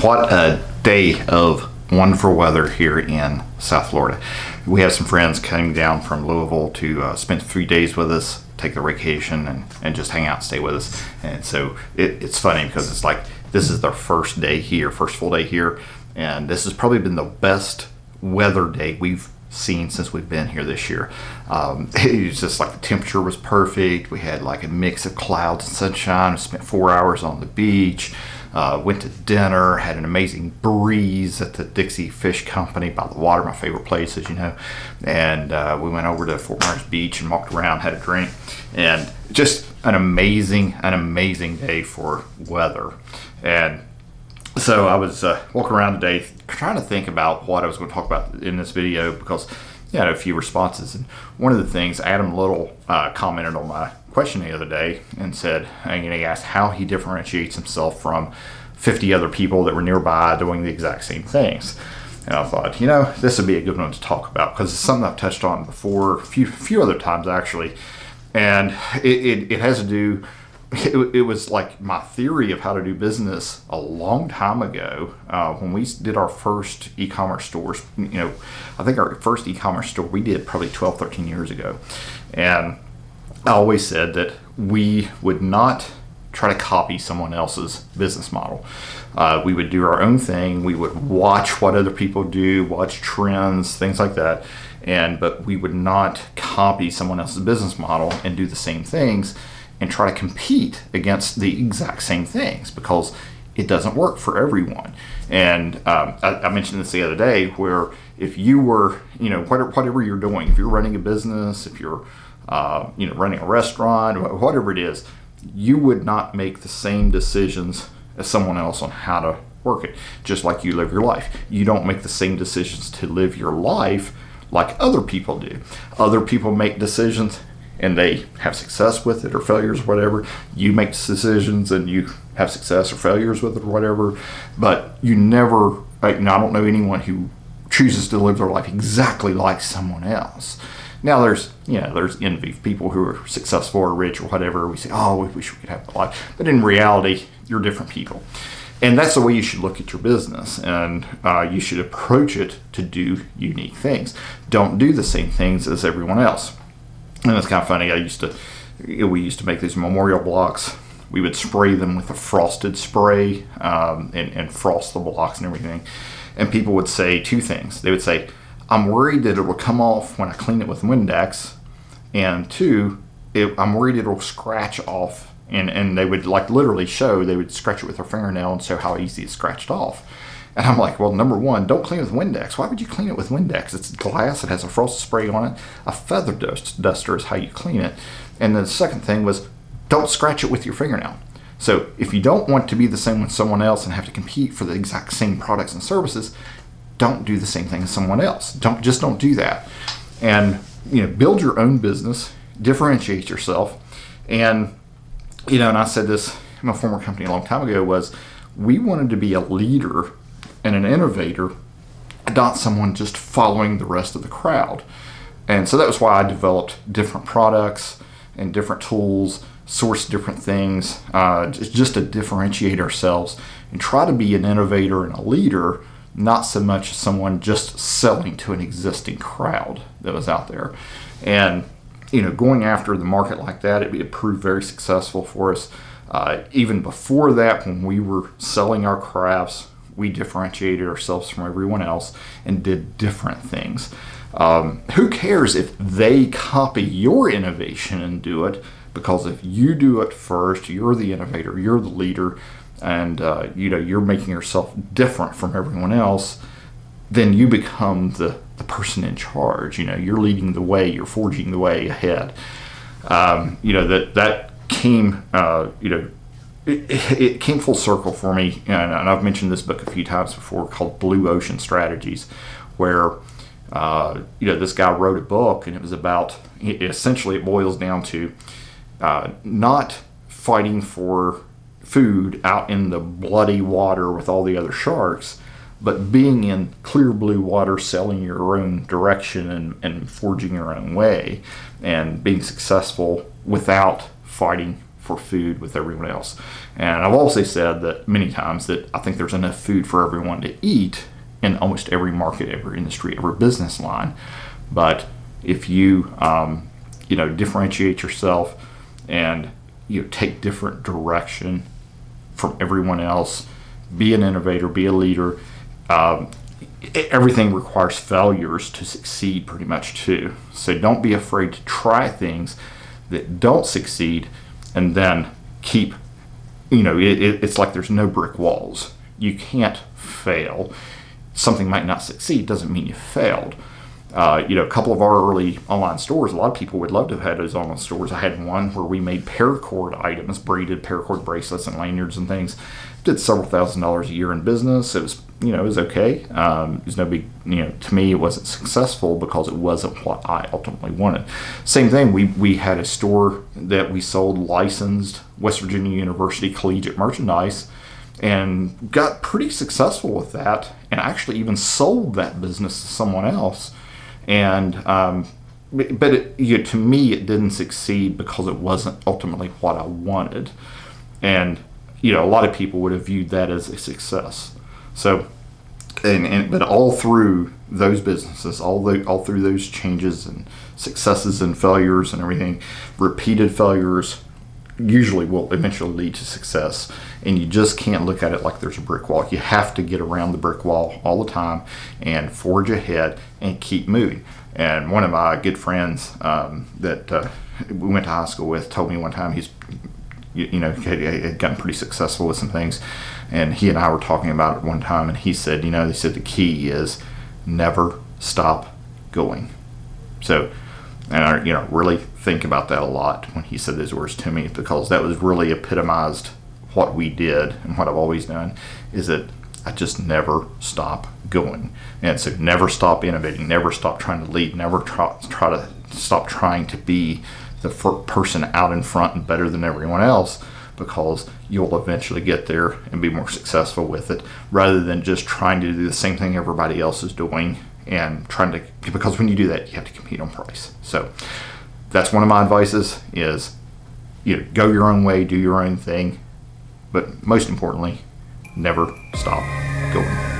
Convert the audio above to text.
What a day of wonderful weather here in South Florida. We have some friends coming down from Louisville to spend 3 days with us, take their vacation, and just hang out and stay with us. And so it's funny because it's like this is their first day here, first full day here, and this has probably been the best weather day we've seen since we've been here this year. It was just like the temperature was perfect. We had like a mix of clouds and sunshine. We spent 4 hours on the beach. Went to dinner, had an amazing breeze at the Dixie Fish Company by the water, my favorite place, as you know. And we went over to Fort Myers Beach and walked around, had a drink, and just an amazing day for weather. And so I was walking around today trying to think about what I was going to talk about in this video, because I had a few responses. And one of the things, Adam Little commented on my question the other day and said, he asked how he differentiates himself from 50 other people that were nearby doing the exact same things. And I thought, this would be a good one to talk about, because it's something I've touched on before, a few other times actually. And it has to do, it was like my theory of how to do business a long time ago, when we did our first e-commerce stores. I think our first e-commerce store we did probably 12, 13 years ago. And I always said that we would not try to copy someone else's business model. We would do our own thing. We would watch what other people do, watch trends, things like that. But we would not copy someone else's business model and do the same things and try to compete against the exact same things, because it doesn't work for everyone. And I mentioned this the other day, where if you were, whatever you're doing, if you're running a business, if you're running a restaurant, whatever it is, you would not make the same decisions as someone else on how to work it. Just like you live your life, you don't make the same decisions to live your life like other people do. Other people make decisions and they have success with it or failures, or whatever. You make decisions and you have success or failures with it or whatever. But you never, I don't know anyone who chooses to live their life exactly like someone else. Now there's envy of people who are successful or rich or whatever. We say, oh, we wish we could have that life. But in reality, you're different people. And that's the way you should look at your business. And you should approach it to do unique things. Don't do the same things as everyone else. And it's kind of funny. We used to make these memorial blocks. We would spray them with a frosted spray and frost the blocks and everything. And people would say two things. They would say, I'm worried that it will come off when I clean it with Windex, and two, I'm worried it will scratch off. And they would literally they would scratch it with their fingernail and show how easy it scratched off. And I'm like, well, number one, don't clean it with Windex. Why would you clean it with Windex? It's glass, it has a frosted spray on it. A feather duster is how you clean it. And then the second thing was, don't scratch it with your fingernail. So if you don't want to be the same with someone else and have to compete for the exact same products and services, don't do the same thing as someone else. Don't do that. And build your own business, differentiate yourself. And and I said this in my former company a long time ago, was we wanted to be a leader and an innovator, not someone just following the rest of the crowd. And so that was why I developed different products and different tools, source different things, just to differentiate ourselves and try to be an innovator and a leader, not so much someone just selling to an existing crowd that was out there. And going after the market like that, it proved very successful for us. Even before that, when we were selling our crafts, we differentiated ourselves from everyone else and did different things. Who cares if they copy your innovation and do it? Because if you do it first, you're the innovator, you're the leader, and you're making yourself different from everyone else, then you become the person in charge. You're leading the way, you're forging the way ahead. That came, it came full circle for me, and I've mentioned this book a few times before, called Blue Ocean Strategies, where this guy wrote a book, and it was about, essentially it boils down to not fighting for food out in the bloody water with all the other sharks, but being in clear blue water, selling your own direction and forging your own way, and being successful without fighting for food with everyone else. And I've also said that many times that I think there's enough food for everyone to eat in almost every market, every industry, every business line. But if you, differentiate yourself and take different direction from everyone else, be an innovator, be a leader. Everything requires failures to succeed pretty much too. So don't be afraid to try things that don't succeed and then keep, it's like there's no brick walls. You can't fail. Something might not succeed doesn't mean you failed. A couple of our early online stores, a lot of people would love to have had those online stores. I had one where we made paracord items, braided paracord bracelets and lanyards and things. Did several $1,000s a year in business. It was, it was okay. It was no big, to me, it wasn't successful because it wasn't what I ultimately wanted. Same thing, we had a store that we sold licensed West Virginia University collegiate merchandise and got pretty successful with that, and actually even sold that business to someone else. And to me, it didn't succeed because it wasn't ultimately what I wanted. And a lot of people would have viewed that as a success. So, but all through those businesses, all through those changes and successes and failures and everything, repeated failures usually will eventually lead to success. And you just can't look at it like there's a brick wall. You have to get around the brick wall all the time and forge ahead and keep moving. And one of my good friends that we went to high school with told me one time he's had gotten pretty successful with some things, and he and I were talking about it one time, and he said, they said the key is never stop going. So, and I really think about that a lot when he said those words to me, because that was really epitomized what we did and what I've always done, is that I just never stop going. And so never stop innovating, never stop trying to lead, never try to stop trying to be the person out in front and better than everyone else, because you'll eventually get there and be more successful with it, rather than just trying to do the same thing everybody else is doing and because when you do that, you have to compete on price. So that's one of my advices is, go your own way, do your own thing, but most importantly, never stop going.